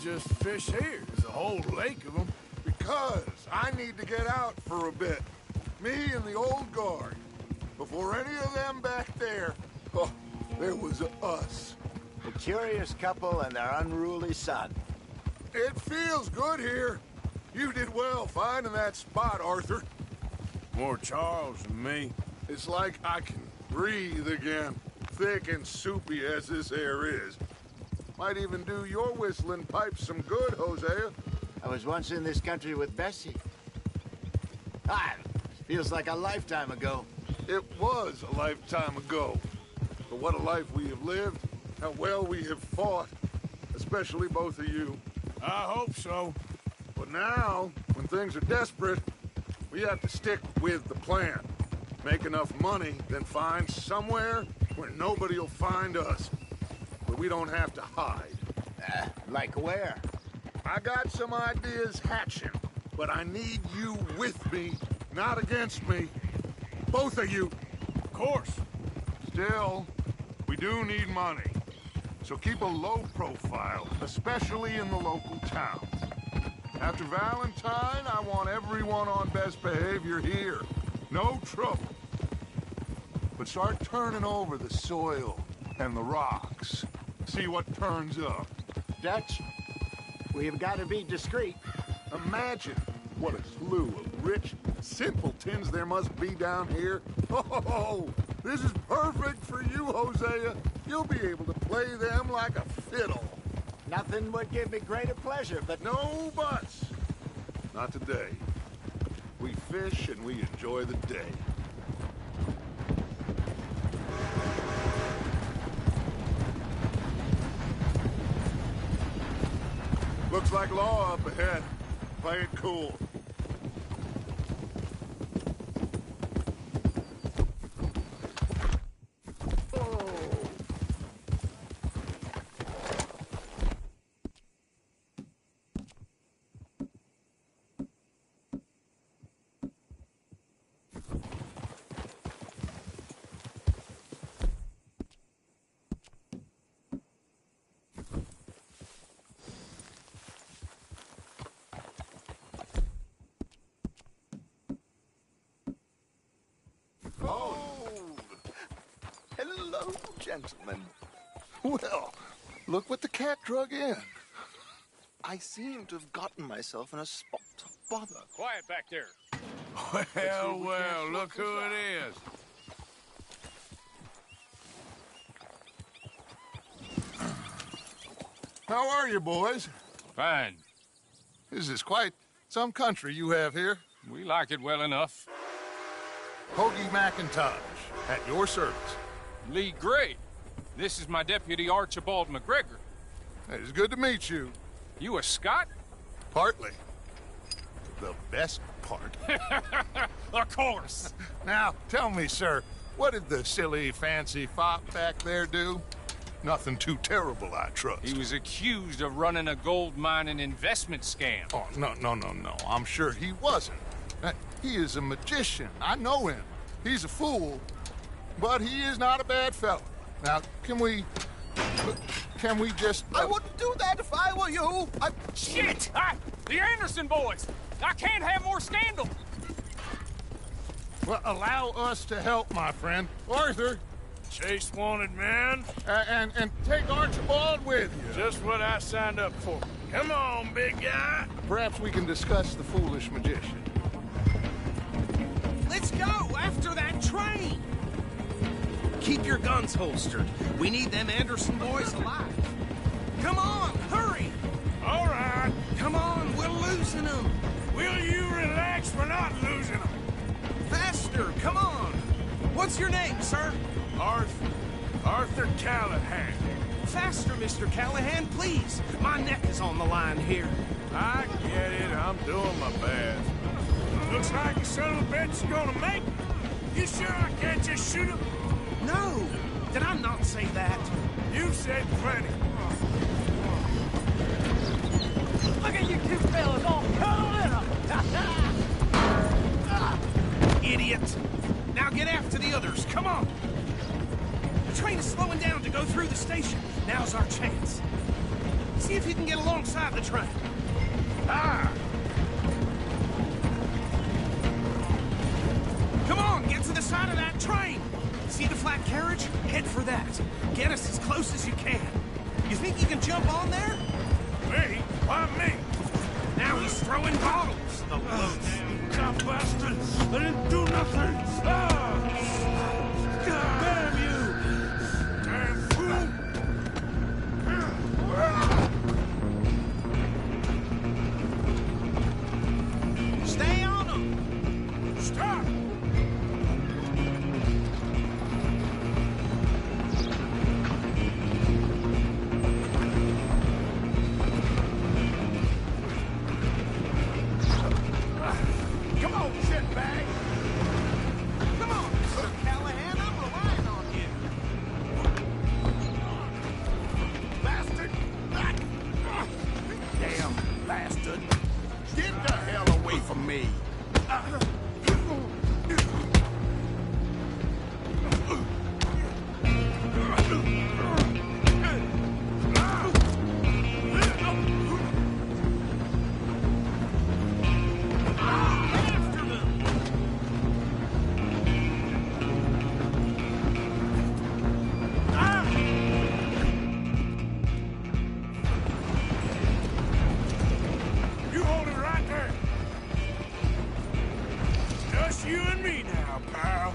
just fish here? There's a whole lake of them. Because I need to get out for a bit. Me and the old guard. Before any of them back there, oh, there was us. A curious couple and their unruly son. It feels good here. You did well finding that spot, Arthur. More Charles than me. It's like I can breathe again, thick and soupy as this air is. Might even do your whistling pipes some good, Hosea. I was once in this country with Bessie. Feels like a lifetime ago. It was a lifetime ago. But what a life we have lived, how well we have fought, especially both of you. I hope so. But now, when things are desperate, we have to stick with the plan. Make enough money, then find somewhere where nobody will find us. Where we don't have to hide. Like where? I got some ideas hatching, but I need you with me, not against me. Both of you. Of course. Still, we do need money. So keep a low profile, especially in the local towns. After Valentine, I want everyone on best behavior here. No trouble. But start turning over the soil and the rocks. See what turns up. Dutch, we've got to be discreet. Imagine what a slew of rich simpletons there must be down here. Oh, this is perfect for you, Hosea. You'll be able to play them like a fiddle. Nothing would give me greater pleasure, but... No buts. Not today. We fish and we enjoy the day. Looks like law up ahead. Play it cool. Hello, gentlemen. Well, look what the cat drug in. I seem to have gotten myself in a spot of bother. Quiet back there. Well, look who it is. How are you, boys? Fine. This is quite some country you have here. We like it well enough. Hoagie McIntosh, at your service. Lee Gray. This is my deputy Archibald McGregor. It's good to meet you. You a Scot? Partly. The best part. Of course. Now, tell me, sir, what did the silly, fancy fop back there do? Nothing too terrible, I trust. He was accused of running a gold mining investment scam. Oh, no. I'm sure he wasn't. He is a magician. I know him. He's a fool, but he is not a bad fellow. Now, can we just... I wouldn't do that if I were you. Shit! The Anderson boys! I can't have more scandal! Well, allow us to help, my friend. Arthur! Chase wanted man. And take Archibald with you. Just what I signed up for. Come on, big guy. Perhaps we can discuss the foolish magician. Let's go after that train! Keep your guns holstered. We need them Anderson boys alive. Come on, hurry! All right. Come on, we're losing them. Will you relax? We're not losing them. Faster, come on. What's your name, sir? Arthur Callahan. Faster, Mr. Callahan, please. My neck is on the line here. I get it. I'm doing my best. Looks like the son of a bitch is gonna make it. You sure I can't just shoot him? No. Did I not say that? You said plenty. Look at you two fellas all cuddled in them! Idiot. Now get after the others. Come on. The train is slowing down to go through the station. Now's our chance. See if you can get alongside the train. Ah! Come on, get to the side of that train. See the flat carriage? Head for that. Get us as close as you can. You think you can jump on there? Me? Why me? Now he's throwing bottles. The loaf. Cop bastard! I didn't do nothing! Ah! Damn you! Damn fool! Stay on him! Stop! Come on, shitbag! Come on, Mr. Callahan, I'm relying on you. Bastard! Damn bastard! Get the hell away from me! After them! You hold it right there. Just you and me now, pal.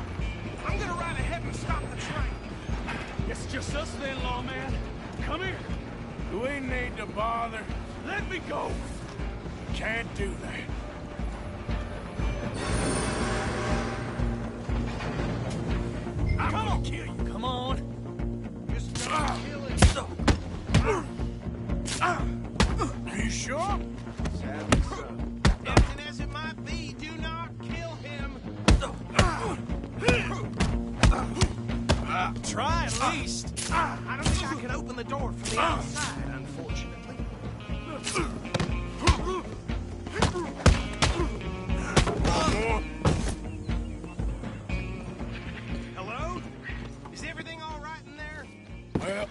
I'm gonna ride ahead and stop the train. It's just us then, lawman. Come here. Do we need to bother? Let me go. Can't do that. I'm gonna kill you. Come on. Just Ah. don't kill him. Are you sure? Tempting as it might be, do not kill him. Try at least. I don't think I can open the door from the outside, unfortunately. More? Hello? Is everything all right in there? Well,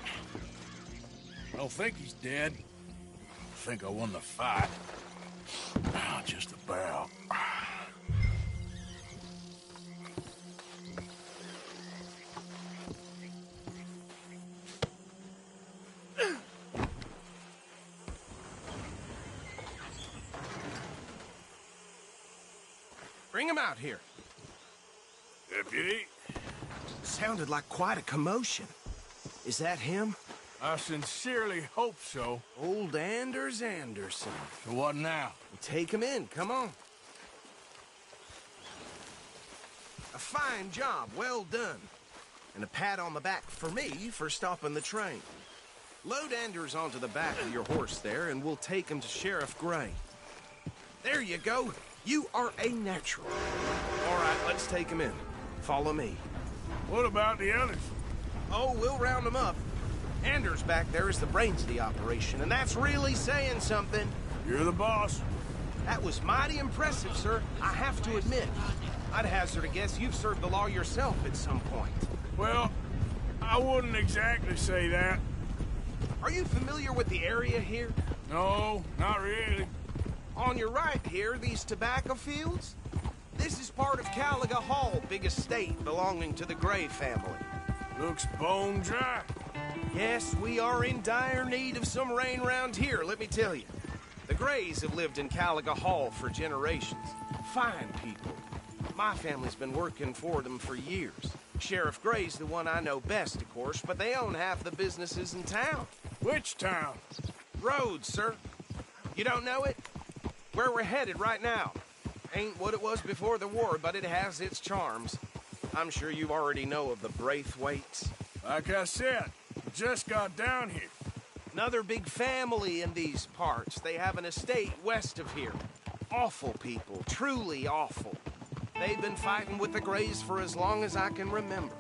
I don't think he's dead. I think I won the fight. Ah, just about. Bring him out here. Deputy, Sounded like quite a commotion. Is that him? I sincerely hope so. Old Anders Anderson. So what now? Take him in, come on. A fine job, well done. And a pat on the back for me for stopping the train. Load Anders onto the back of your horse there, and we'll take him to Sheriff Gray. There you go. You are a natural. All right, let's take him in. Follow me. What about the others? Oh, we'll round them up. Anders back there is the brains of the operation, and that's really saying something. You're the boss. That was mighty impressive, sir. I have to admit. I'd hazard a guess you've served the law yourself at some point. Well, I wouldn't exactly say that. Are you familiar with the area here? No, not really. On your right here, these tobacco fields? This is part of Caliga Hall, big estate belonging to the Gray family. Looks bone dry. Yes, we are in dire need of some rain round here, let me tell you. The Grays have lived in Caliga Hall for generations. Fine people. My family's been working for them for years. Sheriff Gray's the one I know best, of course, but they own half the businesses in town. Which town? Rhodes, sir. You don't know it? Where we're headed right now. Ain't what it was before the war, but it has its charms. I'm sure you already know of the Braithwaites. Like I said, just got down here. Another big family in these parts. They have an estate west of here. Awful people, truly awful. They've been fighting with the Grays for as long as I can remember.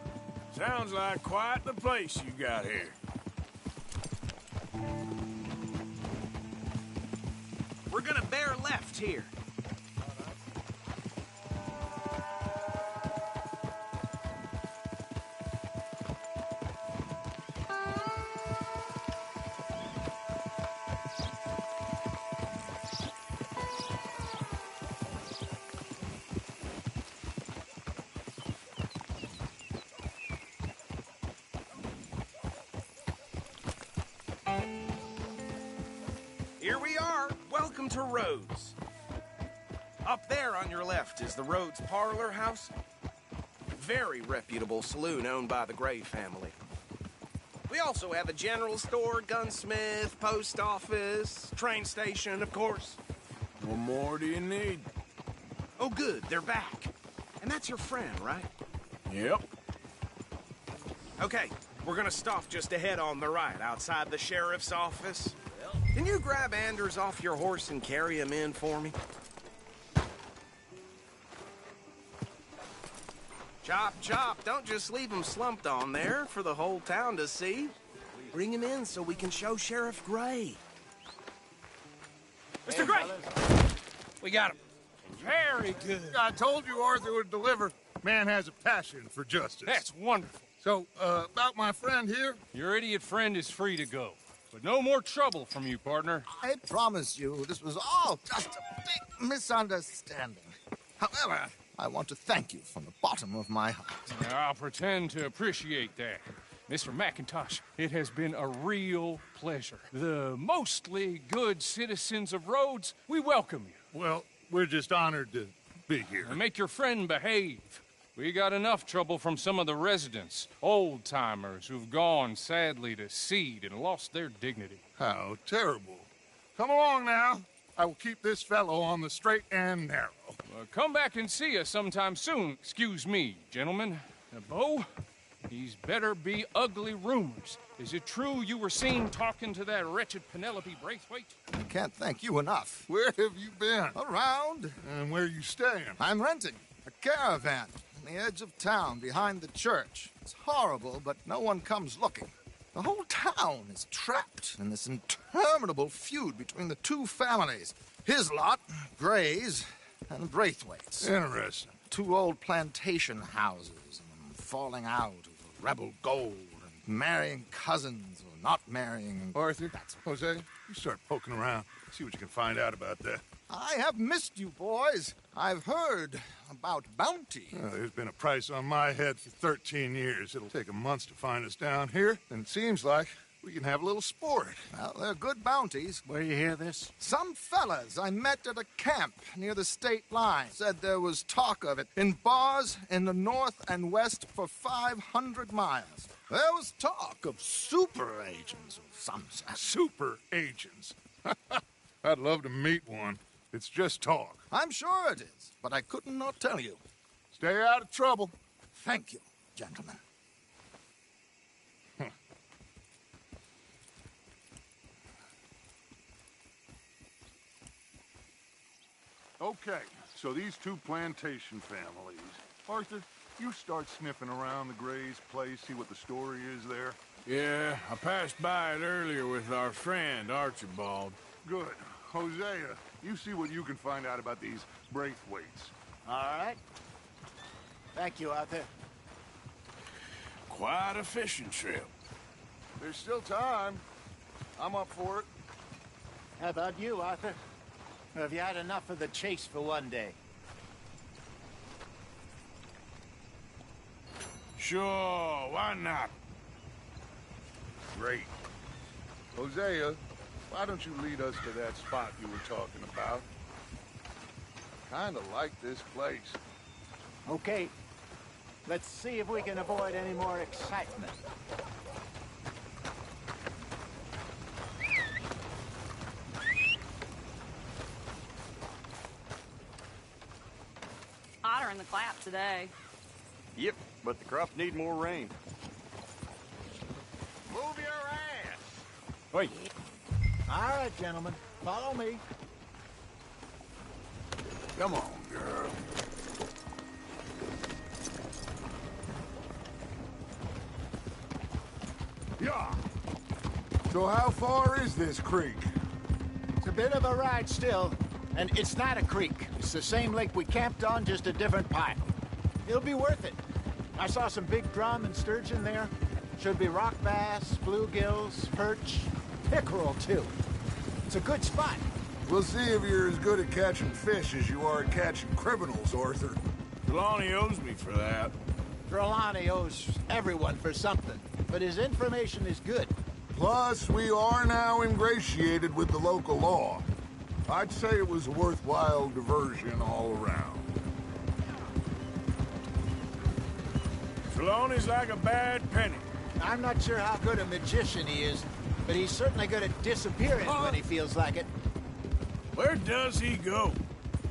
Sounds like quite the place you got here. We're gonna bear left here. welcome to Rhodes. Up there on your left is the Rhodes Parlor House. Very reputable saloon owned by the Gray family. We also have a general store, gunsmith, post office, train station, of course. What more do you need? Oh, good, they're back. And that's your friend, right? Yep. Okay, we're gonna stop just ahead on the right, outside the sheriff's office. Can you grab Anders off your horse and carry him in for me? Chop, chop, don't just leave him slumped on there for the whole town to see. Bring him in so we can show Sheriff Gray. Mr. Gray! We got him. Very good. I told you Arthur would deliver. Man has a passion for justice. That's wonderful. So, about my friend here? Your idiot friend is free to go. But no more trouble from you, partner. I promise you, this was all just a big misunderstanding. However, I want to thank you from the bottom of my heart. I'll pretend to appreciate that. Mr. McIntosh, it has been a real pleasure. The mostly good citizens of Rhodes, we welcome you. Well, we're just honored to be here. And make your friend behave. We got enough trouble from some of the residents, old-timers who've gone, sadly, to seed and lost their dignity. How terrible. Come along now. I will keep this fellow on the straight and narrow. Come back and see us sometime soon. Excuse me, gentlemen. Bo, these better be ugly rumors. Is it true you were seen talking to that wretched Penelope Braithwaite? I can't thank you enough. Where have you been? Around. And where you staying? I'm renting a caravan on the edge of town behind the church. It's horrible, but no one comes looking. The whole town is trapped in this interminable feud between the two families. His lot, Gray's, and Braithwaite's. Interesting. Two old plantation houses, and falling out over rebel gold, and marrying cousins or not marrying. Arthur, Jose, you start poking around. See what you can find out about that. I have missed you, boys. I've heard about bounty. There's been a price on my head for 13 years. It'll take a month to find us down here, and it seems like we can have a little sport. Well, they're good bounties. Where you hear this? Some fellas I met at a camp near the state line said there was talk of it in bars in the north and west for 500 miles. There was talk of super agents of some sort. Super agents. I'd love to meet one. It's just talk. I'm sure it is, but I couldn't not tell you. Stay out of trouble. Thank you, gentlemen. Okay, so these two plantation families. Arthur, you start sniffing around the Gray's place, see what the story is there. Yeah, I passed by it earlier with our friend, Archibald. Good. Hosea, you see what you can find out about these Braithwaites. All right. Thank you, Arthur. Quite a fishing trip. There's still time. I'm up for it. How about you, Arthur? Or have you had enough of the chase for one day? Sure, why not? Great. Hosea, why don't you lead us to that spot you were talking about? Kinda like this place. Okay. Let's see if we can avoid any more excitement. Hotter in the clap today. Yep, but the crops need more rain. Move your ass! Wait. All right, gentlemen. Follow me. Come on, girl. Yeah. So how far is this creek? It's a bit of a ride still, and it's not a creek. It's the same lake we camped on, just a different pile. It'll be worth it. I saw some big drum and sturgeon there. Should be rock bass, bluegills, perch, pickerel, too. It's a good spot. We'll see if you're as good at catching fish as you are at catching criminals, Arthur. Trelawney owes me for that. Trelawney owes everyone for something, but his information is good. Plus, we are now ingratiated with the local law. I'd say it was a worthwhile diversion all around. Trelawney's like a bad penny. I'm not sure how good a magician he is, but he's certainly good at disappearing when he feels like it. Where does he go?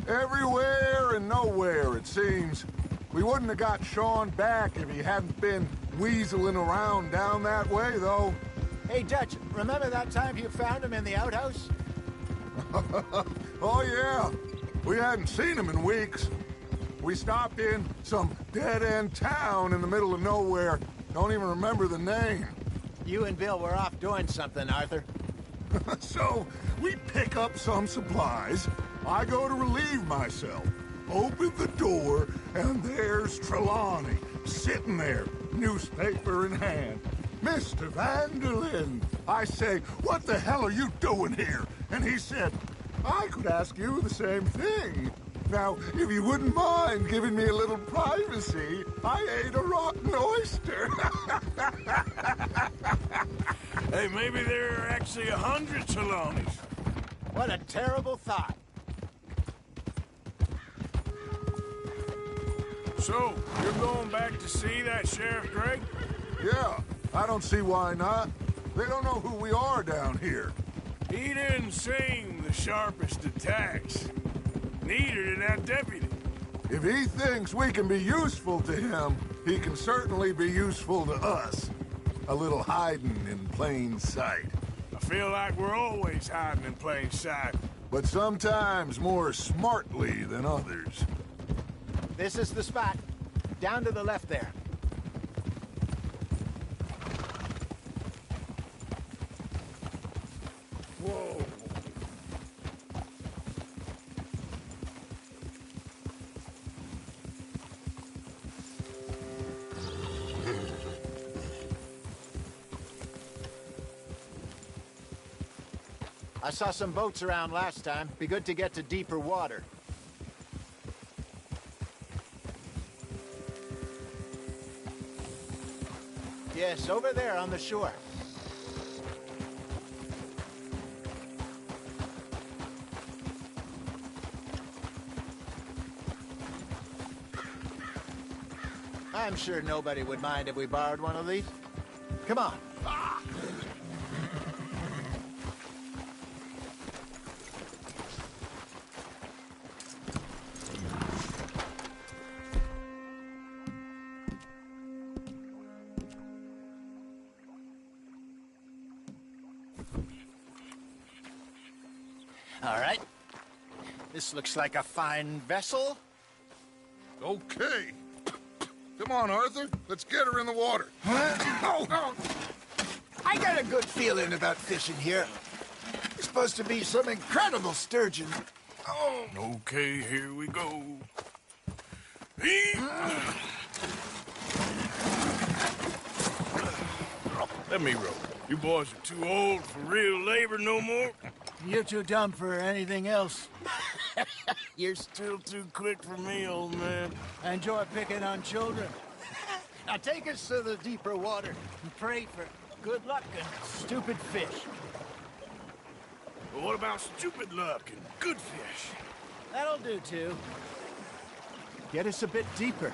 Everywhere and nowhere, it seems. We wouldn't have got Sean back if he hadn't been weaseling around down that way, though. Hey, Dutch, remember that time you found him in the outhouse? Oh, yeah. We hadn't seen him in weeks. We stopped in some dead-end town in the middle of nowhere. Don't even remember the name. You and Bill were off doing something, Arthur. So, we pick up some supplies. I go to relieve myself. Open the door, and there's Trelawney, sitting there, newspaper in hand. Mr. Vanderlyn. I say, what the hell are you doing here? And he said, I could ask you the same thing. Now, if you wouldn't mind giving me a little privacy, I ate a rotten oyster. Hey, maybe there are actually 100 Trelawneys. What a terrible thought. So, you're going back to see that Sheriff Gregg? Yeah, I don't see why not. They don't know who we are down here. He didn't seem the sharpest attacks. Neither did that deputy. If he thinks we can be useful to him, he can certainly be useful to us. A little hiding in plain sight. I feel like we're always hiding in plain sight. But sometimes more smartly than others. This is the spot. Down to the left there. Whoa. I saw some boats around last time. Be good to get to deeper water. Yes, over there on the shore. I'm sure nobody would mind if we borrowed one of these. Come on. All right. This looks like a fine vessel. Okay. Come on, Arthur. Let's get her in the water. Oh. I got a good feeling about fishing here. It's supposed to be some incredible sturgeon. Oh. Okay, here we go. Let me row. You boys are too old for real labor no more. You're too dumb for anything else. You're still too quick for me, old man. I enjoy picking on children. Now take us to the deeper water and pray for good luck and stupid fish. But what about stupid luck and good fish? That'll do, too. Get us a bit deeper.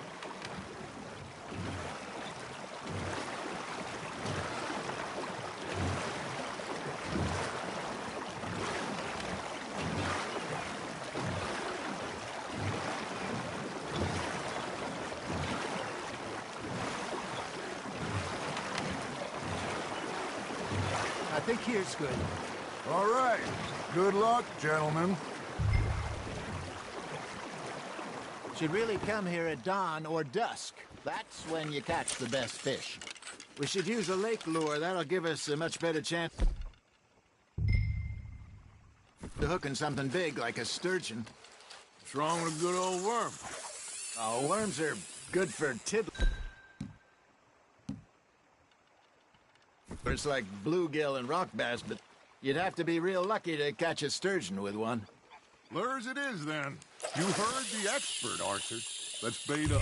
I think here's good. All right. Good luck, gentlemen. Should really come here at dawn or dusk. That's when you catch the best fish. We should use a lake lure. That'll give us a much better chance to hooking something big like a sturgeon. What's wrong with a good old worm? Oh, worms are good for tiddling. It's like bluegill and rock bass, but you'd have to be real lucky to catch a sturgeon with one. Lures it is, then. You heard the expert, Arthur. Let's bait up.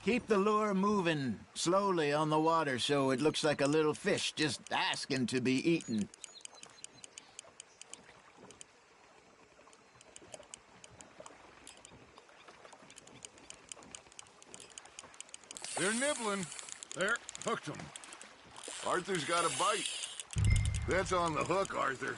Keep the lure moving slowly on the water so it looks like a little fish just asking to be eaten. They're nibbling. There, hooked them. Arthur's got a bite. That's on the hook, Arthur.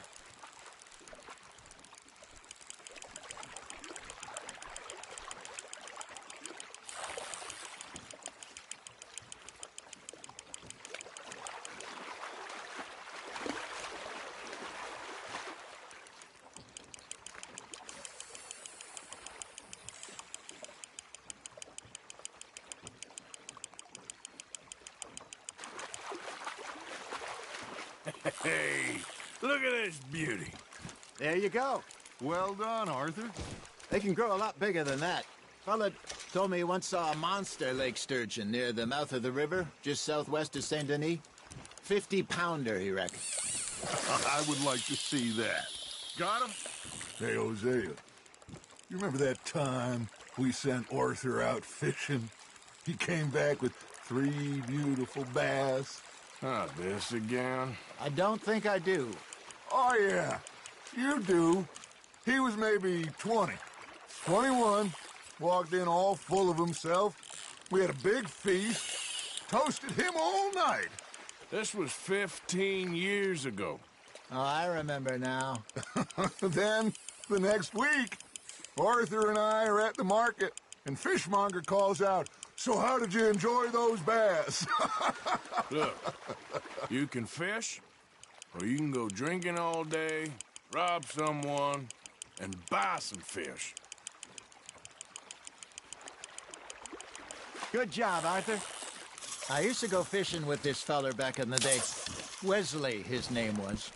Hey, look at this beauty. There you go. Well done, Arthur. They can grow a lot bigger than that. Fella told me he once saw a monster lake sturgeon near the mouth of the river, just southwest of Saint Denis. 50-pounder, he reckoned. I would like to see that. Got him? Hey, Hosea, you remember that time we sent Arthur out fishing? He came back with 3 beautiful bass. Not this again. I don't think I do. Oh, yeah, you do. He was maybe 20, 21, walked in all full of himself. We had a big feast, toasted him all night. This was 15 years ago. Oh, I remember now. Then, the next week, Arthur and I are at the market, and Fishmonger calls out, "So how did you enjoy those bass?" Look, you can fish, or you can go drinking all day, rob someone, and buy some fish. Good job, Arthur. I used to go fishing with this feller back in the day. Wesley, his name was.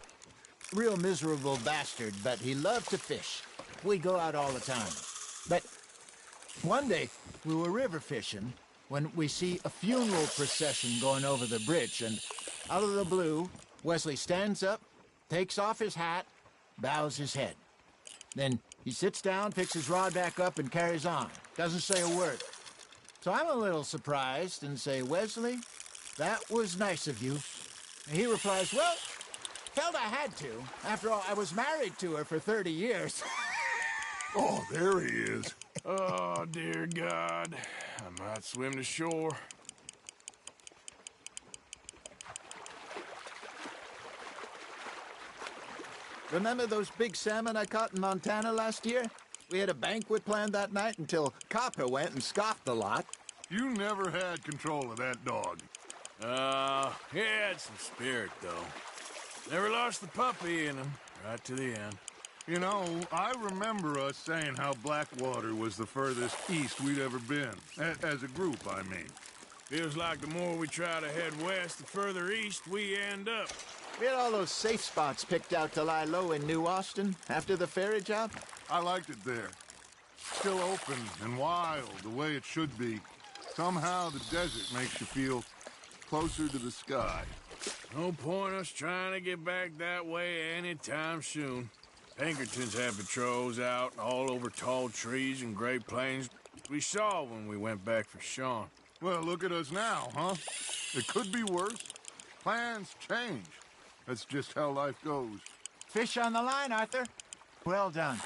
Real miserable bastard, but he loved to fish. We go out all the time. But one day, we were river fishing when we see a funeral procession going over the bridge, and out of the blue, Wesley stands up, takes off his hat, bows his head. Then he sits down, picks his rod back up, and carries on. Doesn't say a word. So I'm a little surprised and say, "Wesley, that was nice of you." And he replies, "Well, felt I had to. After all, I was married to her for 30 years. Oh, there he is. Oh, dear God. I might swim to shore. Remember those big salmon I caught in Montana last year? We had a banquet planned that night until Copper went and scoffed the lot. You never had control of that dog. He had some spirit, though. Never lost the puppy in him, right to the end. You know, I remember us saying how Blackwater was the furthest east we'd ever been. As a group, I mean. Feels like the more we try to head west, the further east we end up. We had all those safe spots picked out to lie low in New Austin after the ferry job. I liked it there. Still open and wild, the way it should be. Somehow the desert makes you feel closer to the sky. No point us trying to get back that way anytime soon. Pinkertons have patrols out all over tall trees and Great Plains. We saw when we went back for Sean. Well, look at us now, huh? It could be worse. Plans change. That's just how life goes. Fish on the line, Arthur. Well done.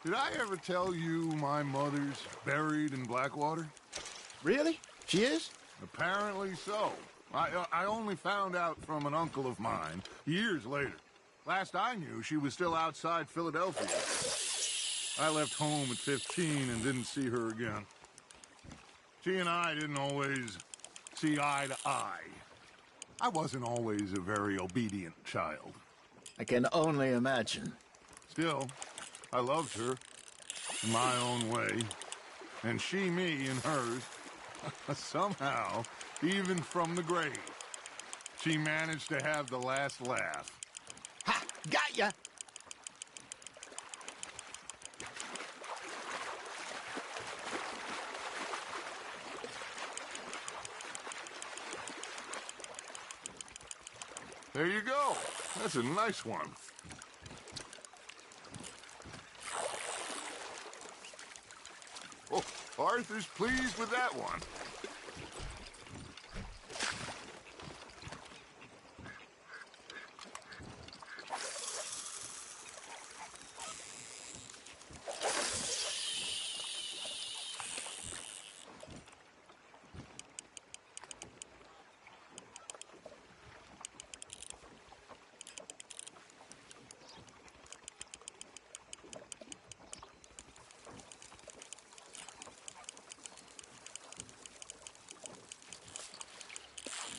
Did I ever tell you my mother's buried in Blackwater? Really? She is? Apparently so. I only found out from an uncle of mine years later. Last I knew, she was still outside Philadelphia. I left home at 15 and didn't see her again. She and I didn't always see eye to eye. I wasn't always a very obedient child. I can only imagine. Still, I loved her in my own way, and she me in hers. Somehow, even from the grave, she managed to have the last laugh. Ha! Got ya! There you go. That's a nice one. Oh, Arthur's pleased with that one.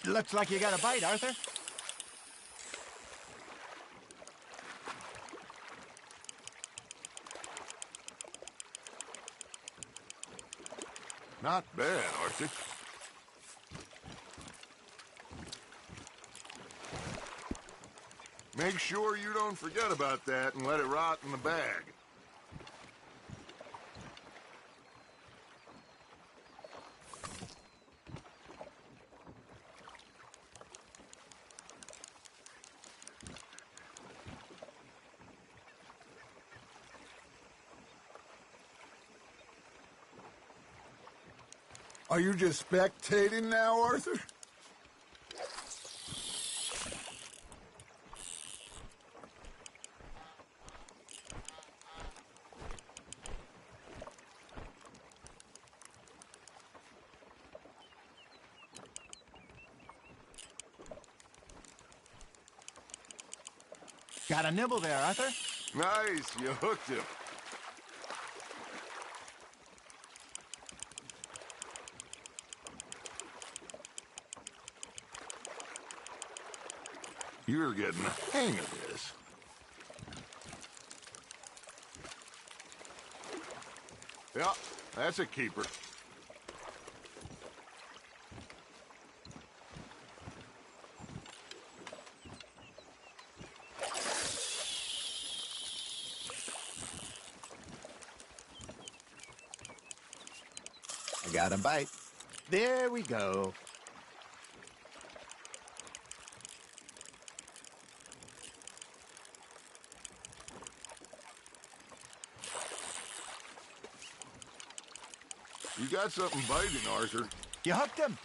Looks like you got a bite, Arthur. Not bad, Arthur. Make sure you don't forget about that and let it rot in the bag. Are you just spectating now, Arthur? Got a nibble there, Arthur. Nice, you hooked him. You're getting the hang of this. Yeah, that's a keeper. I got a bite. There we go. You got something biting, Arthur. You hooked him.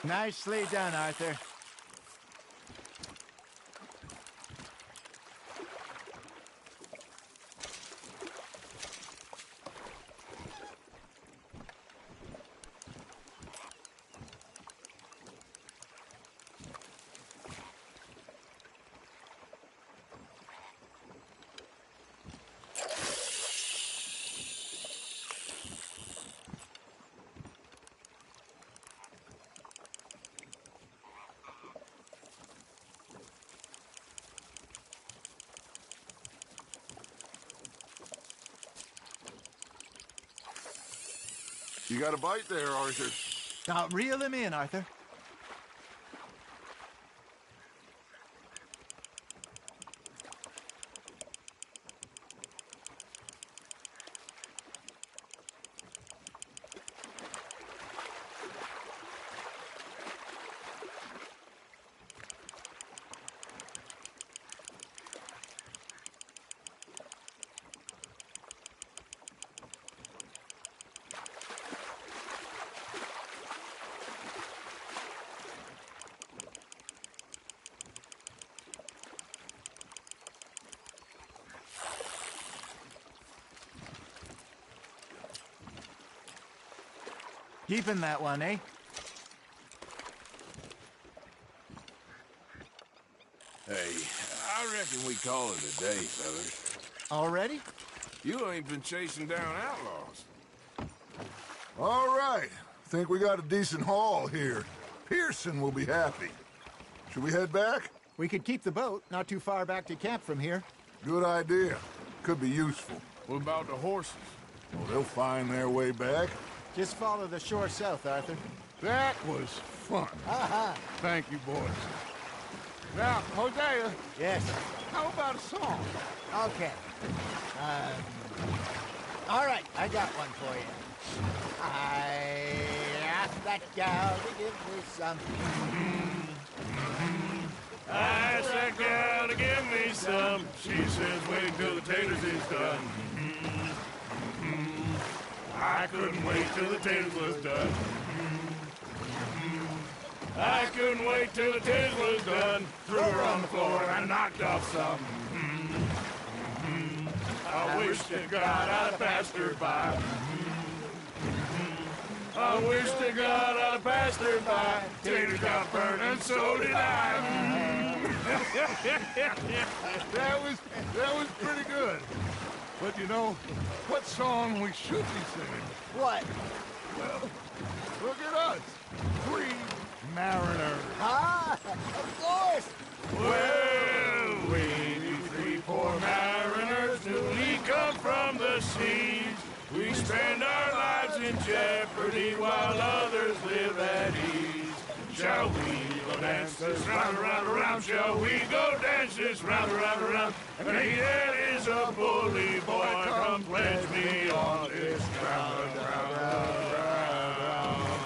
Nicely done, Arthur. You got a bite there, Arthur. Now reel him in, Arthur. Keeping that one, eh? Hey, I reckon we call it a day, fellas. Already? You ain't been chasing down outlaws. All right. Think we got a decent haul here. Pearson will be happy. Should we head back? We could keep the boat not too far back to camp from here. Good idea. Could be useful. What about the horses? Oh, they'll find their way back. Just follow the shore south, Arthur. That was fun. Thank you, boys. Now, Hosea. Yes. How about a song? Okay. All right, I got one for you. I asked that gal to give me some. I asked that gal to give me some. She says wait till the taters is done. I couldn't wait till the taters was done. I couldn't wait till the taters was done. Threw her on the floor and I knocked off some. I wish to God I'd have passed her by. I wish to God I'd have passed her by. Taters got burned and so did I. That was pretty good. But you know, what song we should be singing? What? Well, look at us. 3 mariners. Ah, of course. Well, we be 3 poor mariners newly come from the seas. We spend our lives in jeopardy while others live at ease. Shall we go dance this round, around, around? Shall we go dance this round, around, around? And he that is a bully boy, come pledge me on this ground, ground, ground, ground.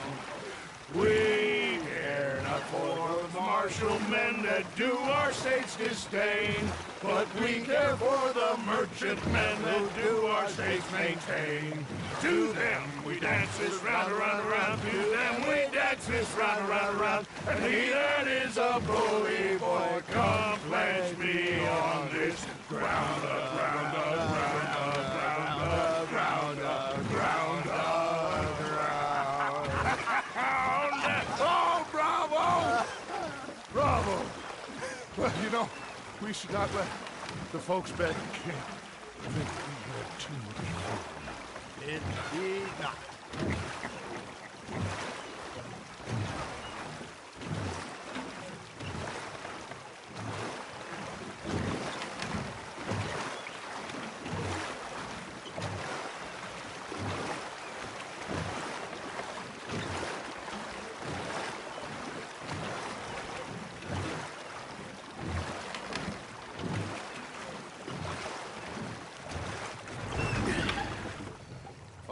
We care not for the martial men that do our states disdain, but we care for the merchant men that do our states maintain. To them we dance this round, around, around. To them we dance this round, around, around. And he that is a bully boy, come pledge me on this ground, ground, ground, ground, ground, ground, ground. Oh, bravo! Bravo! Well, you know, we should not let the folks back in camp think we have too much fun. Indeed not.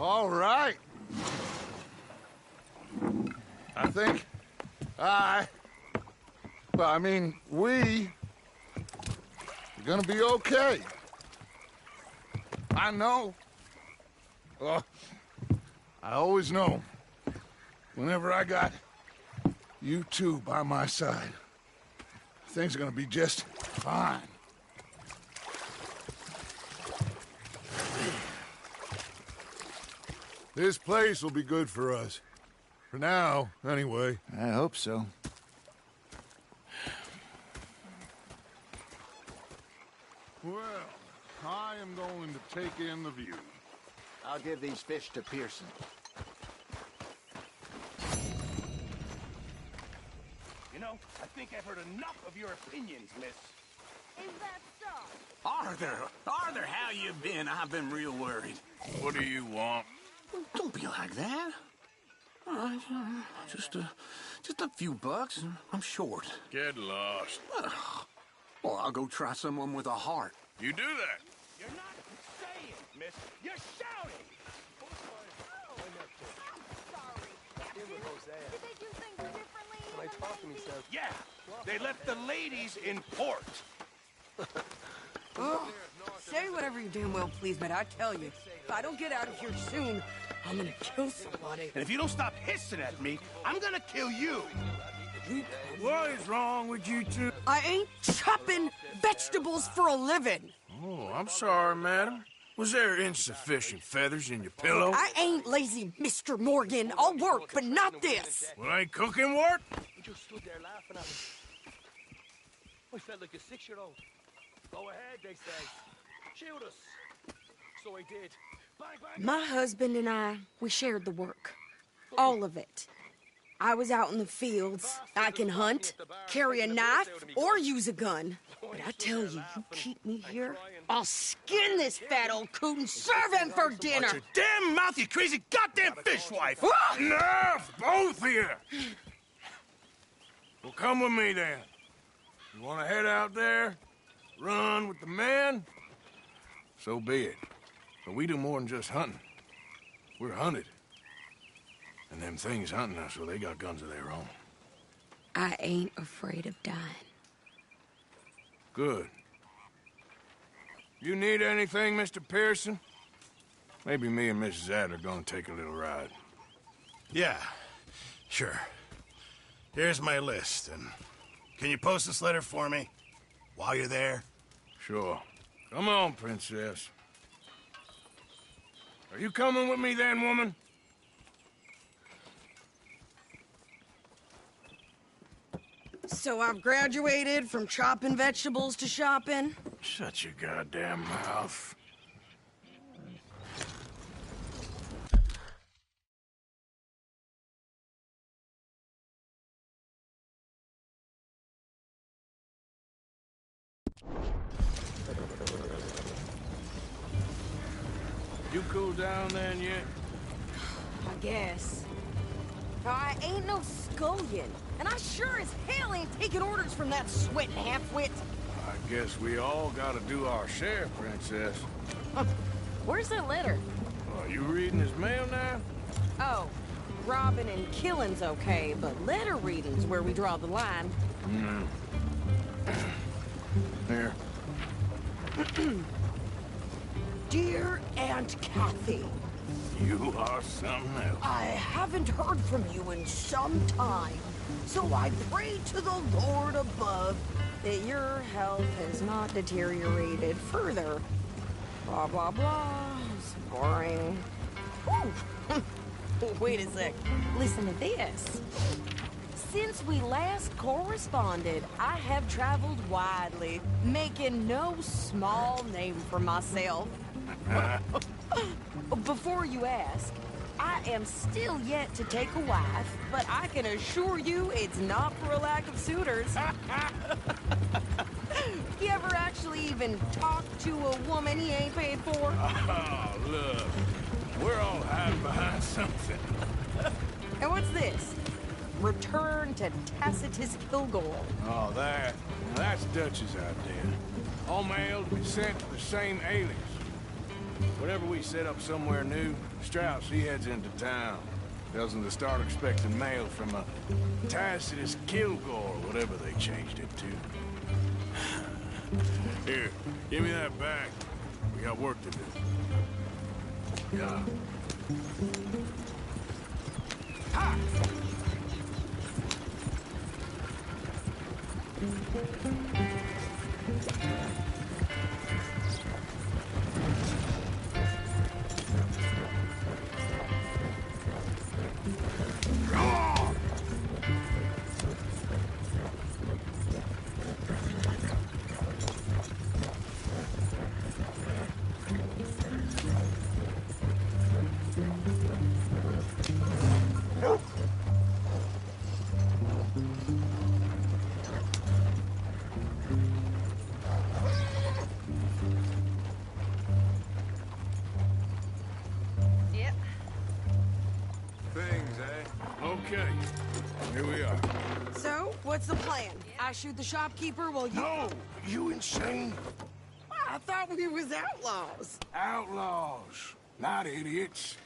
All right. I think we are gonna be okay. I know. I always know. Whenever I got you two by my side, things are gonna be just fine. This place will be good for us. For now, anyway. I hope so. Well, I am going to take in the view. I'll give these fish to Pearson. You know, I think I've heard enough of your opinions, miss. Is that so? Arthur, how you been? I've been real worried. What do you want? Don't be like that. All right, just a few bucks, and I'm short. Get lost. Well, I'll go try someone with a heart. You do that. You're not saying, miss. You're shouting. Did they do things differently? When I talk to me, says, yeah, they left the ladies in port. Oh, say whatever you damn well please, but I tell you, if I don't get out of here soon, I'm gonna kill somebody. And if you don't stop hissing at me, I'm gonna kill you. What is wrong with you two? I ain't chopping vegetables for a living. Oh, I'm sorry, madam. Was there insufficient feathers in your pillow? I ain't lazy, Mr. Morgan. I'll work, but not this. Well, ain't cooking work? He just stood there laughing at me. I felt like a 6-year-old. Go ahead, they say. Shoot us. So I did. Bang, bang, My husband and I, we shared the work. All of it. I was out in the fields. I can hunt, carry a knife, or use a gun. But I tell you, you keep me here, I'll skin this fat old coot and serve him for dinner. Watch your damn mouth, you crazy goddamn fishwife! Enough, both of you! Well, come with me then. You want to head out there, run with the men? So be it. But we do more than just hunting. We're hunted. And them things hunting us, well, they got guns of their own. I ain't afraid of dying. Good. You need anything, Mr. Pearson? Maybe me and Mrs. Adler gonna take a little ride. Yeah, sure. Here's my list, and can you post this letter for me while you're there? Sure. Come on, Princess. Are you coming with me then, woman? So I've graduated from chopping vegetables to shopping? Shut your goddamn mouth. You cool down then yet? I guess. I ain't no scullion, and I sure as hell ain't taking orders from that sweating half-wit. I guess we all gotta do our share, Princess. Where's that letter? Are you reading his mail now? Oh, robbing and killing's okay, but letter reading's where we draw the line. Here. Dear Aunt Kathy, You are something else. I haven't heard from you in some time, so I pray to the Lord above that your health has not deteriorated further. Blah, blah, blah. It's boring. Whew. Wait a sec. Listen to this. Since we last corresponded, I have traveled widely, making no small name for myself. Before you ask, I am still yet to take a wife, but I can assure you it's not for a lack of suitors. You ever actually even talk to a woman he ain't paid for? Oh, look. We're all hiding behind something. And what's this? Return to Tacitus Kilgore. Oh, that's Dutch's idea. All mail to be sent to the same alias. Whenever we set up somewhere new, Strauss, he heads into town. Tells them to start expecting mail from a Tacitus Kilgore, whatever they changed it to. Here, give me that back. We got work to do. Yeah. Ha! Okay, here we are. So, what's the plan? I shoot the shopkeeper while you... No! You insane? I thought we was outlaws. Outlaws, not idiots.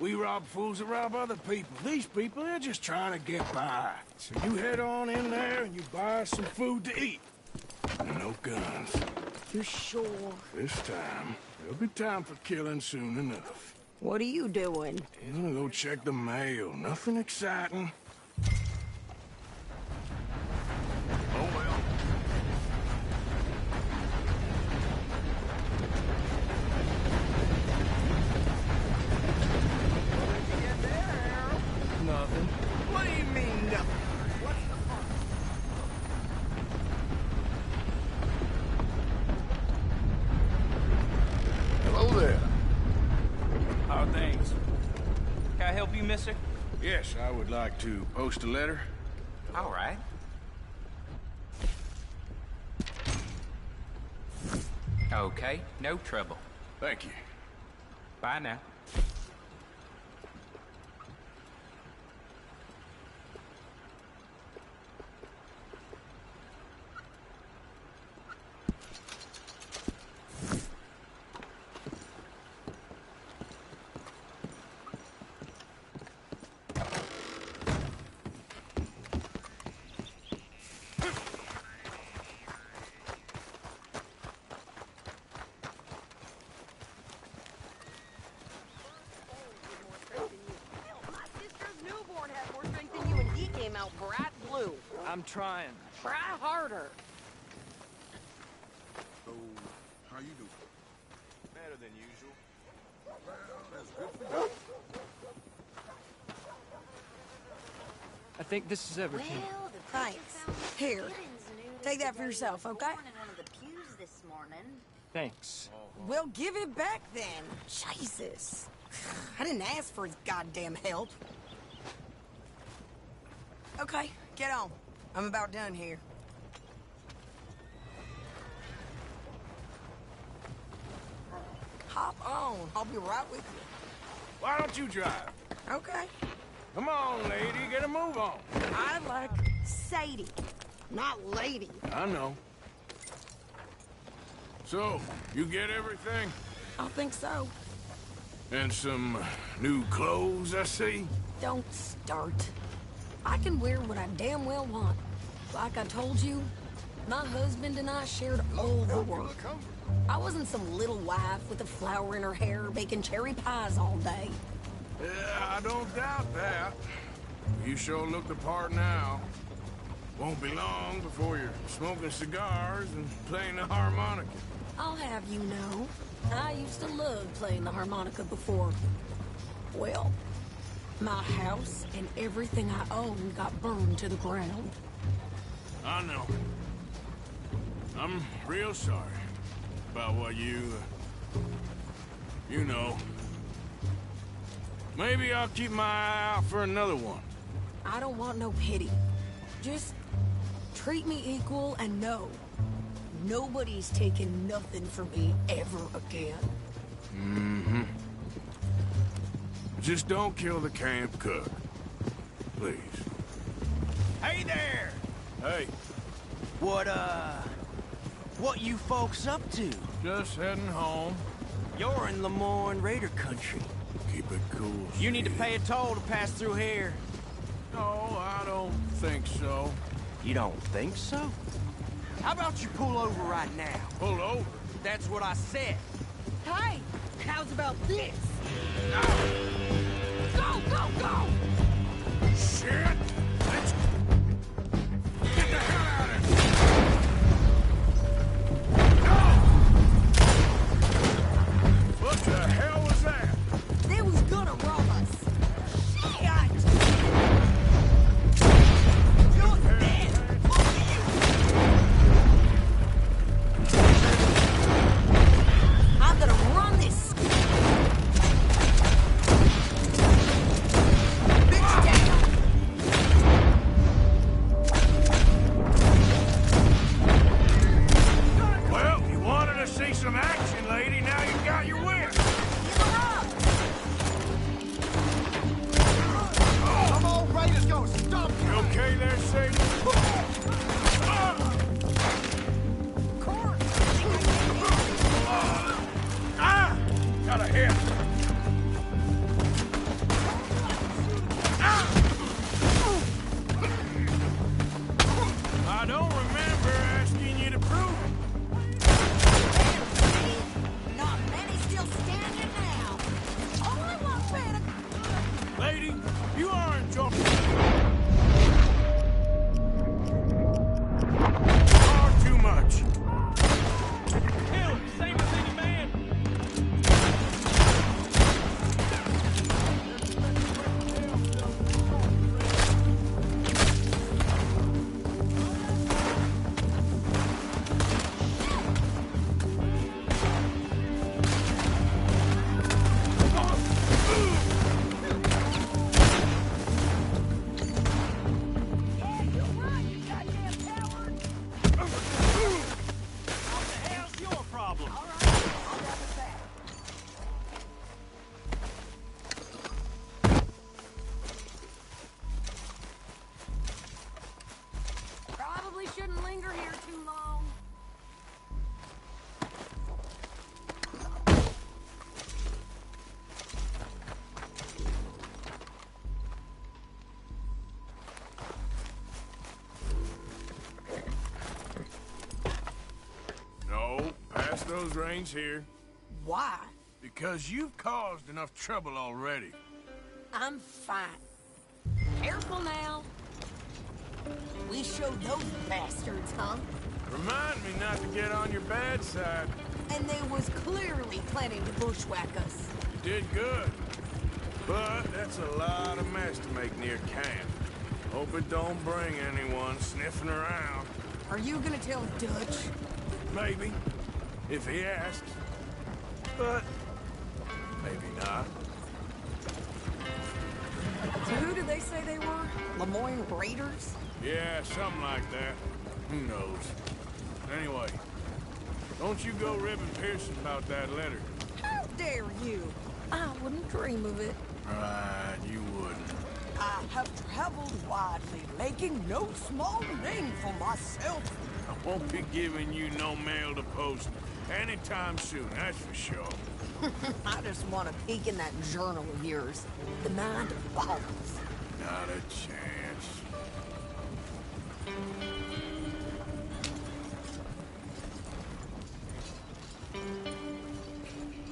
We rob fools that rob other people. These people, they're just trying to get by. So you head on in there and you buy some food to eat. No guns. You sure? This time, there'll be time for killing soon enough. What are you doing? I'm gonna go check the mail. Nothing exciting. Oh, well. Nothing. What do you mean, nothing? What's the fun? Hello there. How are things? Can I help you, mister? Yes, I would like to post a letter. All right. Okay, no trouble. Thank you. Bye now. I'm trying. Try harder. So, how you doing? Better than usual. Well, that's good for you. I think this is everything. Well, the Thanks. Here. Take that for yourself, okay? in one of the pews this morning. Thanks. Well, give it back then. Jesus. I didn't ask for his goddamn help. Okay, get on. I'm about done here. Hop on. I'll be right with you. Why don't you drive? Okay. Come on, lady, get a move on. I like Sadie, not lady. I know. So, you get everything? I think so. And some new clothes, I see? Don't start. I can wear what I damn well want. Like I told you, my husband and I shared all the work. I wasn't some little wife with a flower in her hair baking cherry pies all day. Yeah, I don't doubt that. You sure look the part now. Won't be long before you're smoking cigars and playing the harmonica. I'll have you know, I used to love playing the harmonica before. Well, my house and everything I owned got burned to the ground. I know. I'm real sorry about what you know. Maybe I'll keep my eye out for another one. I don't want no pity. Just treat me equal and know nobody's taking nothing from me ever again. Mm-hmm. Just don't kill the camp cook. Please. Hey there! Hey. What you folks up to? Just heading home. You're in Lemoyne Raider country. Keep it cool. You need to pay a toll to pass through here. No, I don't think so. You don't think so? How about you pull over right now? Pull over? That's what I said. Hey, how's about this? Go, go, go! Shit! Let's get the hell out of here! No! What the hell was that? They was gonna rob us. Shit! You're dead! I'm gonna run this bitch down. Well, you wanted to see some action, lady. Now you got your wish. Come on, Raiders, go! Stop! You okay there, Sadie? Ah! Got a hit. Ah! I don't remember asking you to prove it. Not many still standing now. Only one fan. Lady, you are in trouble. Far too much. Kill him! Same as any man! Probably shouldn't linger here too long. No, pass those reins here. Why? Because you've caused enough trouble already. I'm fine. Careful now. We showed those bastards, huh? Remind me not to get on your bad side. And they was clearly planning to bushwhack us. You did good. But that's a lot of mess to make near camp. Hope it don't bring anyone sniffing around. Are you gonna tell Dutch? Maybe, if he asks. But maybe not. So who did they say they were? Lemoyne Raiders? Yeah, something like that. Who knows? Anyway, don't you go ribbing Pearson about that letter. How dare you? I wouldn't dream of it. Right, you wouldn't. I have traveled widely, making no small name for myself. I won't be giving you no mail to post anytime soon, that's for sure. I just want to peek in that journal of yours. The mind boggles. Not a chance.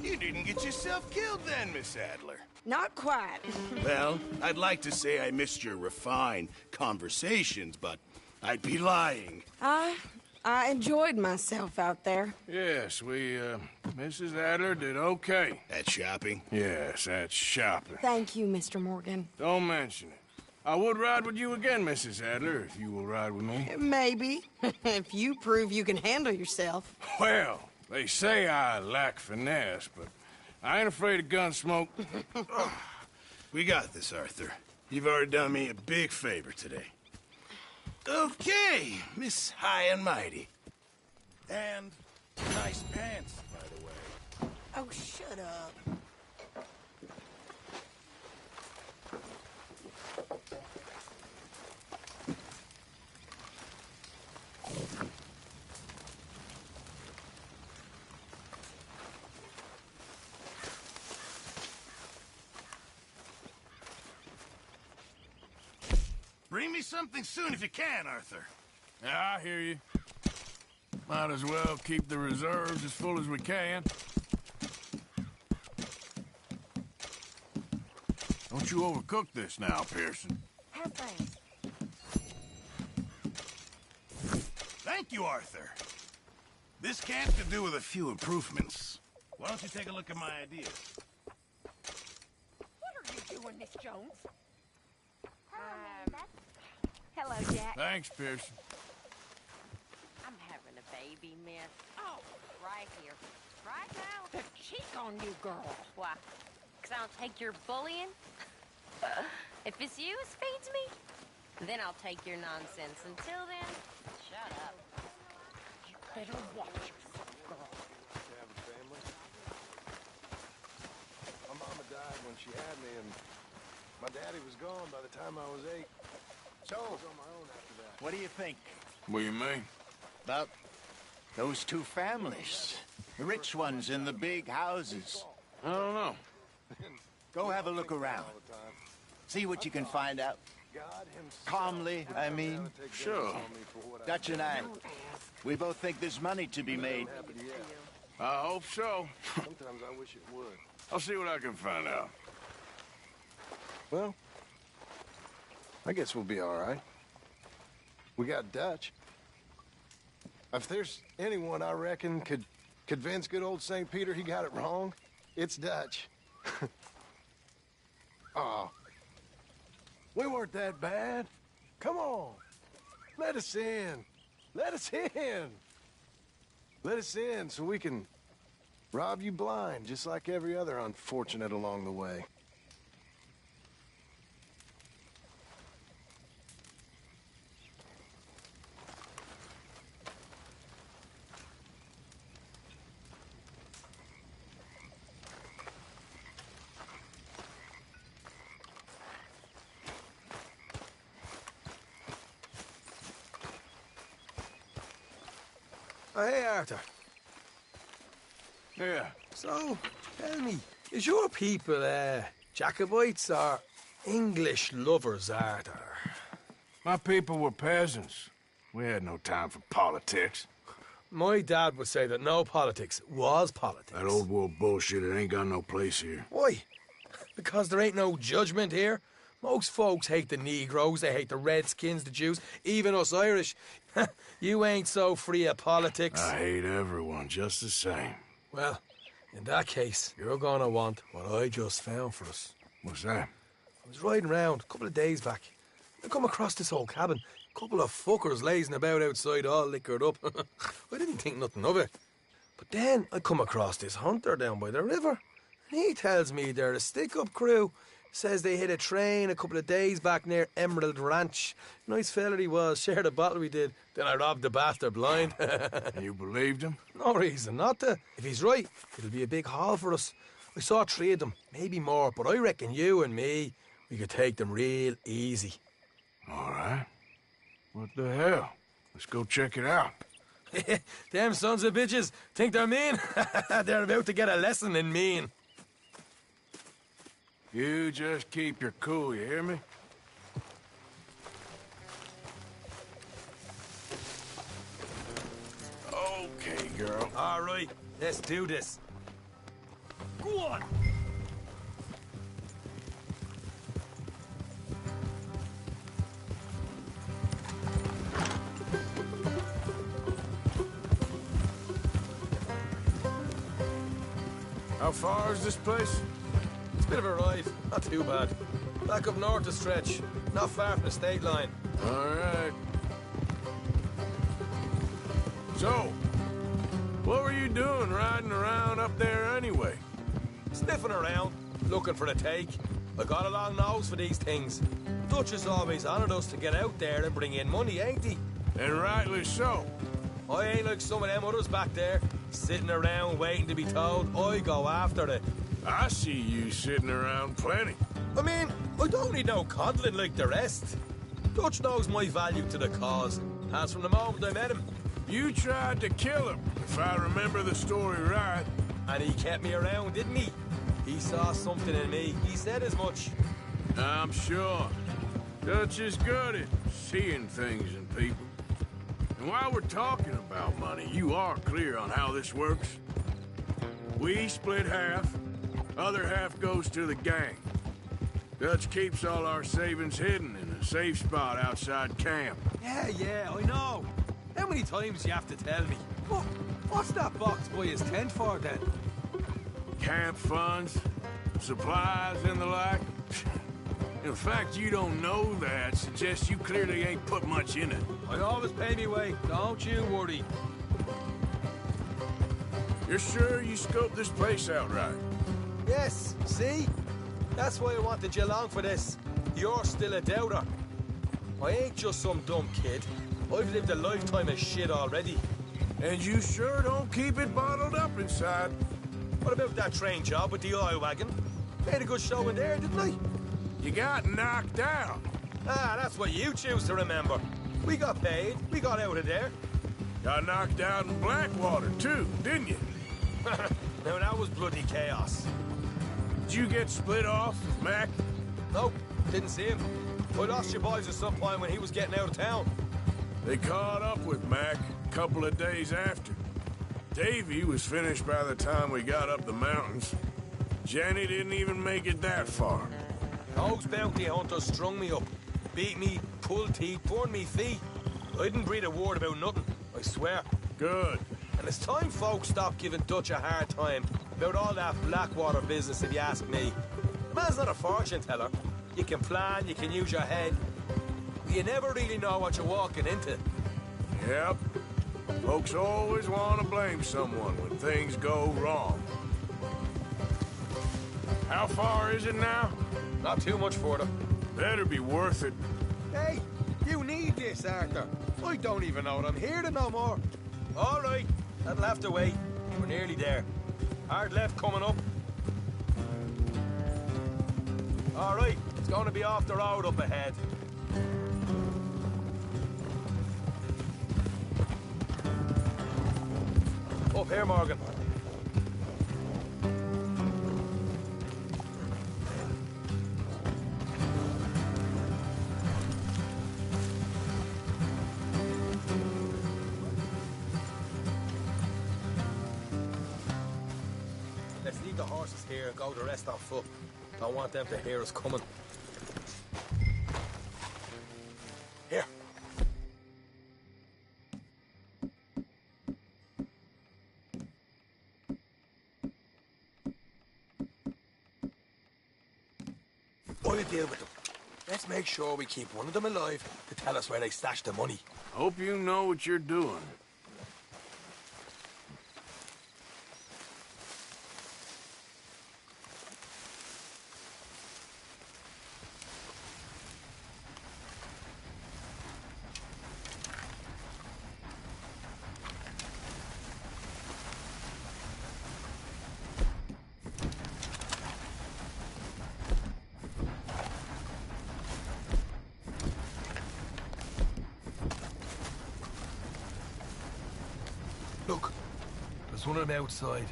You didn't get yourself killed then, Miss Adler. Not quite. Well, I'd like to say I missed your refined conversations, but I'd be lying. I enjoyed myself out there. Yes, Mrs. Adler did okay. At shopping? Yes, at shopping. Thank you, Mr. Morgan. Don't mention it. I would ride with you again, Mrs. Adler, if you will ride with me. Maybe. If you prove you can handle yourself. Well, they say I lack finesse, but I ain't afraid of gun smoke. We got this, Arthur. You've already done me a big favor today. Okay, Miss High and Mighty. And nice pants, by the way. Oh, shut up. Bring me something soon if you can, Arthur. Yeah, I hear you. Might as well keep the reserves as full as we can. Don't you overcook this now, Pearson. Have fun. Thank you, Arthur. This camp could do with a few improvements. Why don't you take a look at my ideas? What are you doing, Miss Jones? Hello, Jack. Thanks, Pearson. I'm having a baby, miss. Oh, right here. Right now. The cheek on you, girl. Why? 'Cause I don't take your bullying? If it's you who feeds me, then I'll take your nonsense. Until then, shut up. You better watch yourself, girl. You have a family? My mama died when she had me, and my daddy was gone by the time I was 8. So, I was on my own after that. what do you think What do you mean? about those two families? The rich ones in the big houses. I don't know. Go have a look around. See what you can find out. Calmly, I mean. Sure. Dutch and I, we both think there's money to be made. I hope so. Sometimes I wish it would. I'll see what I can find out. Well, I guess we'll be all right. We got Dutch. If there's anyone I reckon could convince good old St. Peter he got it wrong, it's Dutch. Oh, we weren't that bad. Come on, let us in. Let us in. Let us in so we can rob you blind, just like every other unfortunate along the way. Hey, Arthur. Yeah. So, tell me, is your people, Jacobites or English lovers, Arthur? My people were peasants. We had no time for politics. My dad would say that no politics was politics. That old world bullshit, it ain't got no place here. Why? Because there ain't no judgment here? Most folks hate the Negroes, they hate the Redskins, the Jews, even us Irish. You ain't so free of politics. I hate everyone just the same. Well, in that case, you're gonna want what I just found for us. What's that? I was riding around a couple of days back. I come across this old cabin. A couple of fuckers lazing about outside all liquored up. I didn't think nothing of it. But then I come across this hunter down by the river. And he tells me they're a stick-up crew. Says they hit a train a couple of days back near Emerald Ranch. Nice fella he was, shared a bottle we did. Then I robbed the bastard blind. You believed him? No reason not to. If he's right, it'll be a big haul for us. I saw 3 of them, maybe more, but I reckon you and me, we could take them real easy. All right. What the hell? Let's go check it out. Them sons of bitches think they're mean. They're about to get a lesson in mean. You just keep your cool, you hear me? Okay, girl. All right, let's do this. Go on. How far is this place? It's a bit of a ride, not too bad. Back up north a stretch, not far from the state line. All right. So, what were you doing riding around up there anyway? Sniffing around, looking for the take. I got a long nose for these things. Dutch has always honoured us to get out there and bring in money, ain't he? And rightly so. I ain't like some of them others back there, sitting around waiting to be told. I go after it. I see you sitting around plenty. I mean, I don't need no coddling like the rest. Dutch knows my value to the cause, as from the moment I met him. You tried to kill him, if I remember the story right. And he kept me around, didn't he? He saw something in me. He said as much. I'm sure. Dutch is good at seeing things in people. And while we're talking about money, you are clear on how this works? We split half, other half goes to the gang. Dutch keeps all our savings hidden in a safe spot outside camp. Yeah, I know. How many times you have to tell me? What's that box by his tent for, then? Camp funds, supplies, and the like. The fact you don't know that suggests you clearly ain't put much in it. I always pay me way, don't you worry. You're sure you scoped this place out right? Yes, see? That's why I wanted you along for this. You're still a doubter. I ain't just some dumb kid. I've lived a lifetime of shit already. And you sure don't keep it bottled up inside. What about that train job with the oil wagon? Made a good show in there, didn't I? You got knocked out. Ah, that's what you choose to remember. We got paid. We got out of there. Got knocked out in Blackwater, too, didn't you? Now, that was bloody chaos. Did you get split off with Mac? Nope, didn't see him. I lost your boys at some point when he was getting out of town. They caught up with Mac a couple of days after. Davy was finished by the time we got up the mountains. Jenny didn't even make it that far. Those bounty hunters strung me up, beat me, pulled teeth, burned me feet. I didn't breathe a word about nothing, I swear. Good. And it's time folks stopped giving Dutch a hard time about all that Blackwater business, if you ask me. Man's not a fortune teller. You can plan, you can use your head, but you never really know what you're walking into. Yep. Folks always want to blame someone when things go wrong. How far is it now? Not too much further. Better be worth it. Hey, you need this, Arthur. I don't even know what I'm here to no more. All right, that'll have to wait. We're nearly there. Hard left coming up. All right, it's going to be off the road up ahead. Up here, Morgan. Let's leave the horses here and go the rest on foot. Don't want them to hear us coming. I'll deal with them. Let's make sure we keep one of them alive to tell us where they stashed the money. Hope you know what you're doing. Look, there's one of them outside.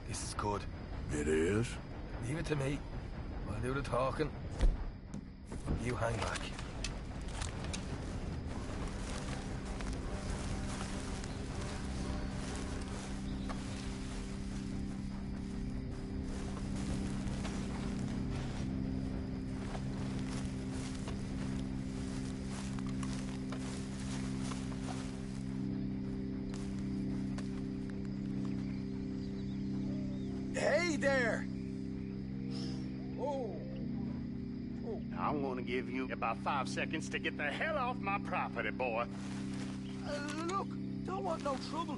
This is good. It is? Leave it to me. I'll do the talking. You hang back. Hey there! Oh. I'm gonna give you about 5 seconds to get the hell off my property, boy. Look, don't want no trouble.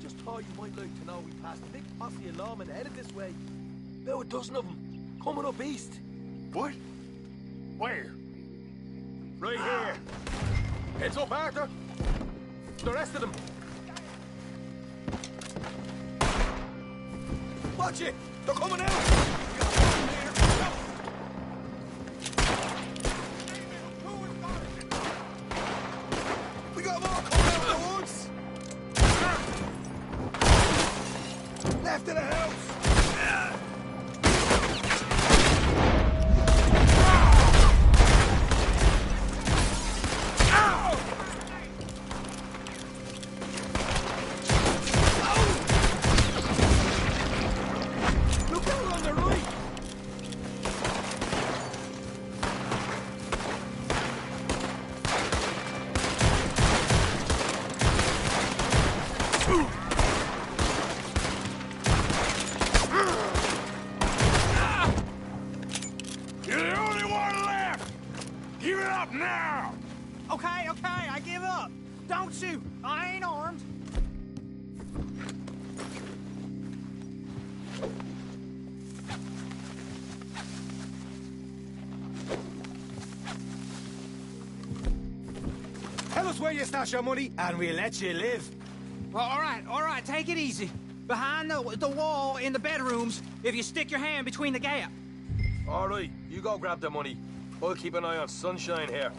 Just thought you might like to know we passed a big posse of lawmen headed this way. About a dozen of them, coming up east. What? Where? Right here. Heads up, Arthur. The rest of them. Watch it! They're coming out! We got more coming out of the woods! Left of the house! You're the only one left! Give it up now! Okay, I give up. Don't shoot. I ain't armed. Tell us where you stash your money, and we'll let you live. Well, all right, take it easy. Behind the wall in the bedrooms, if you stick your hand between the gap. All right, you go grab the money. I'll keep an eye on Sunshine here.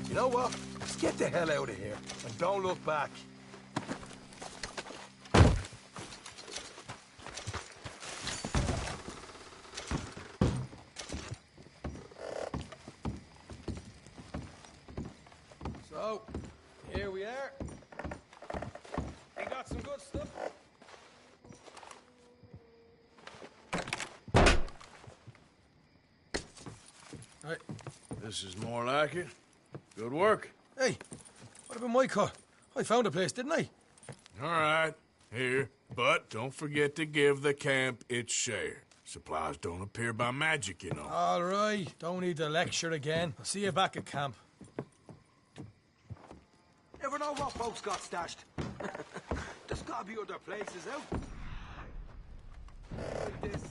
You know what? Let's get the hell out of here, and don't look back. So, here we are. We got some good stuff. Right. This is more like it. Good work. Hey, what about my car? I found a place, didn't I? All right. Here. But don't forget to give the camp its share. Supplies don't appear by magic, you know. All right. Don't need the lecture again. I'll see you back at camp. Never know what folks got stashed. There's gotta be other places out. Like this.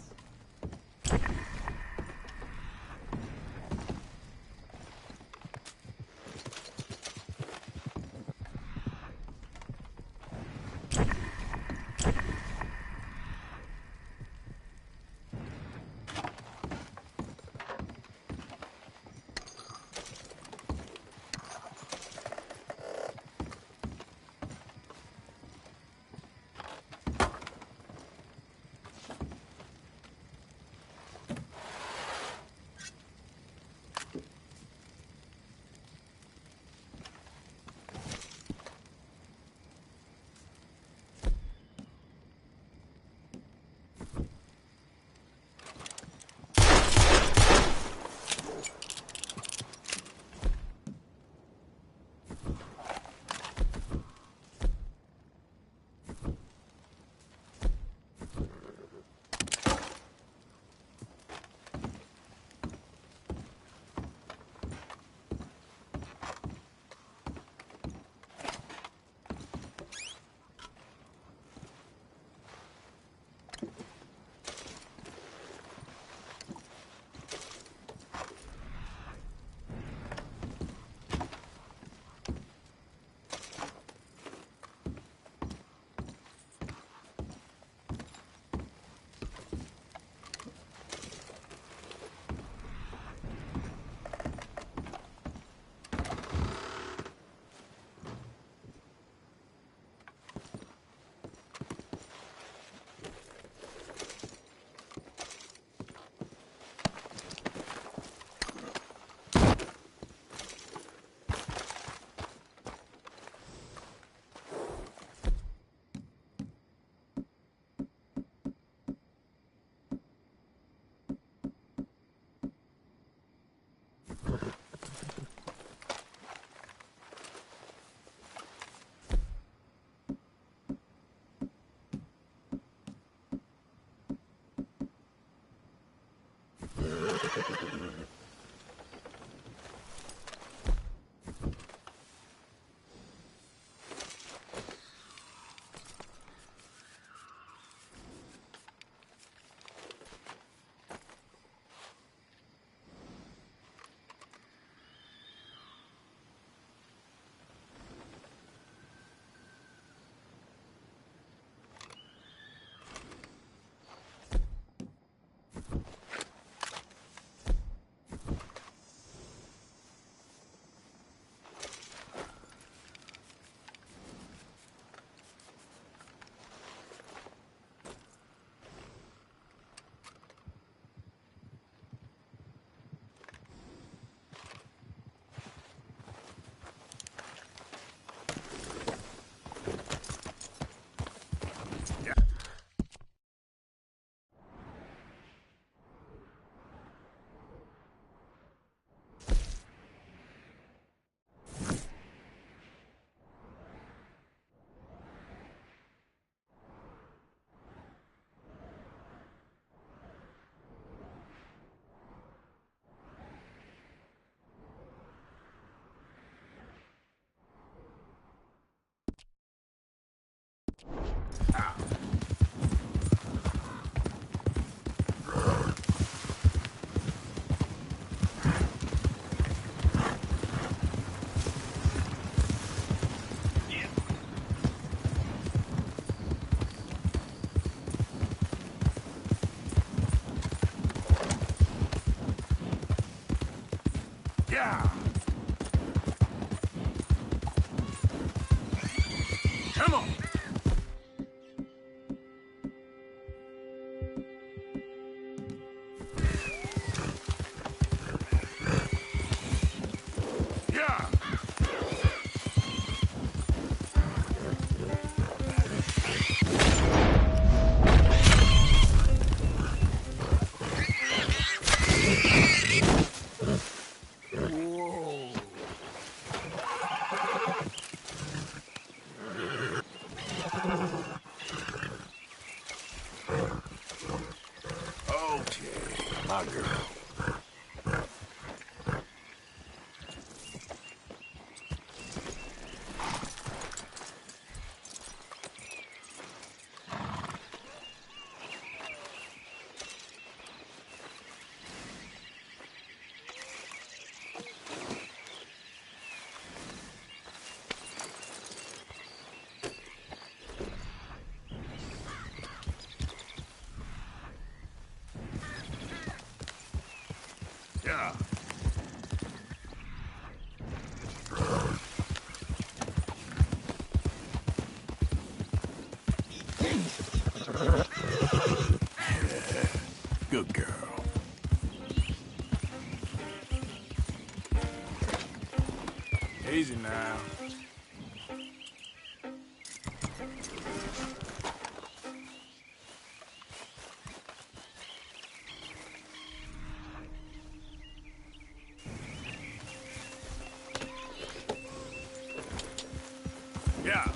Yeah! Come on! Yeah! Okay, my girl. Yeah. Good girl. Easy now. Yeah.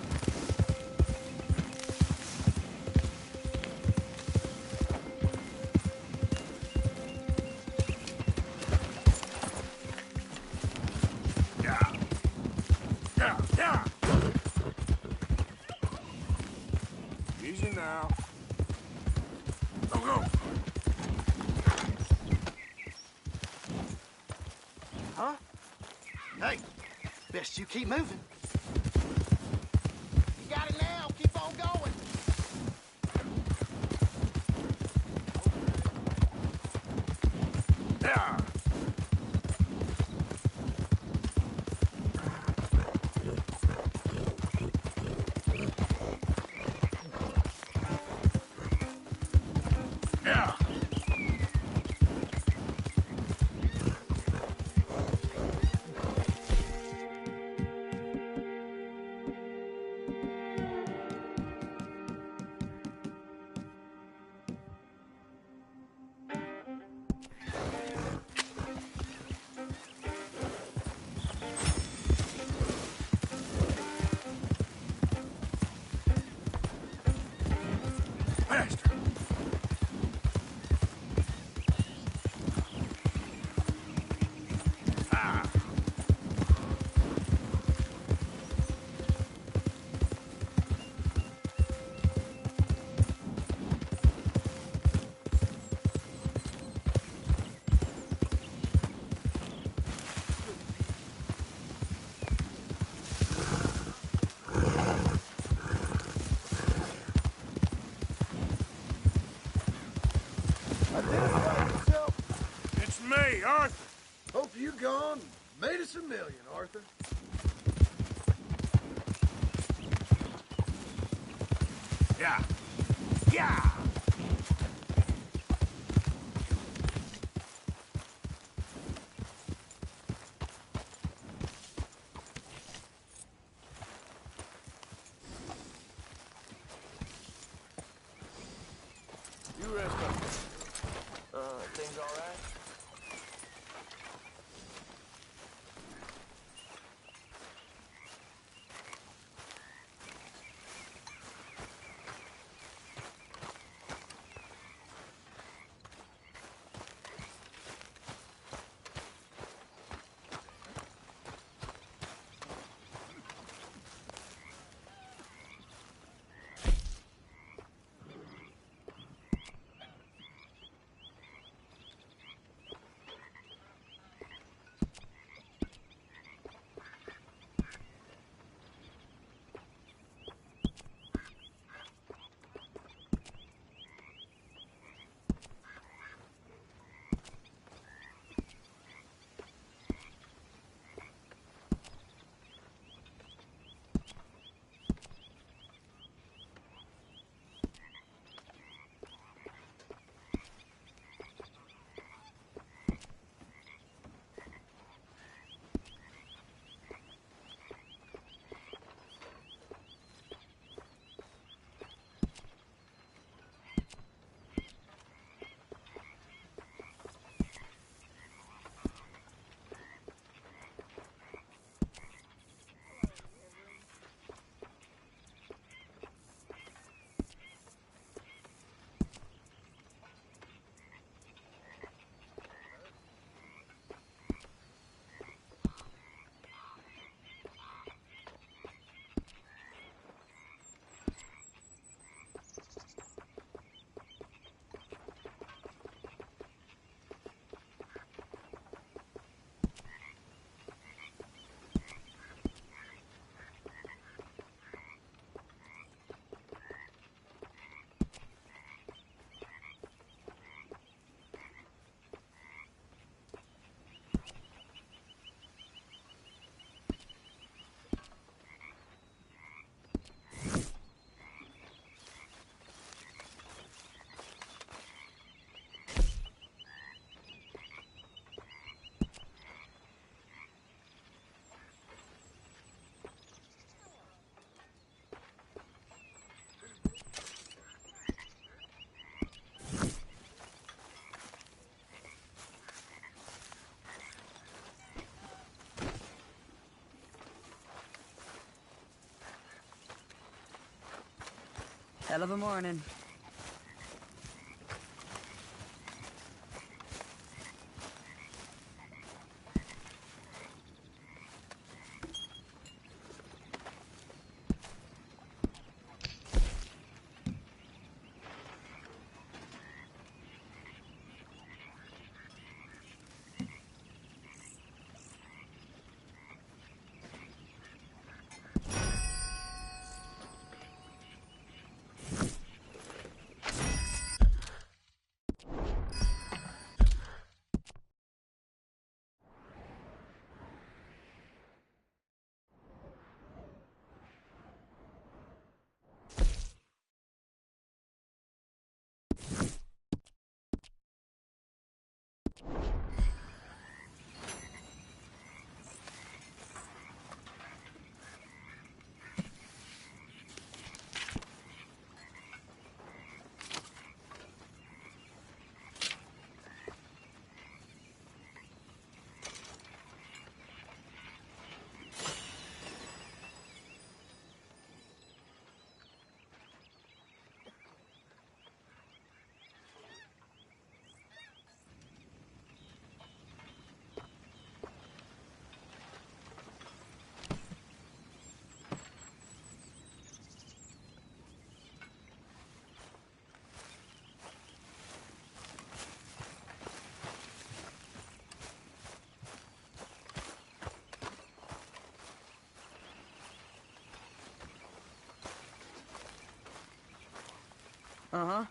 Yeah. Yeah. Yeah. Easy now. Go, go. Huh? Hey, best you keep moving. You got it now. Keep on going. Yeah. Yeah. Faster. Ah. Identify yourself. It's me, Arthur. Hope you gone made us a million, Arthur. Yeah. Yeah. You rest up. Things all right? Hell of a morning. Uh-huh.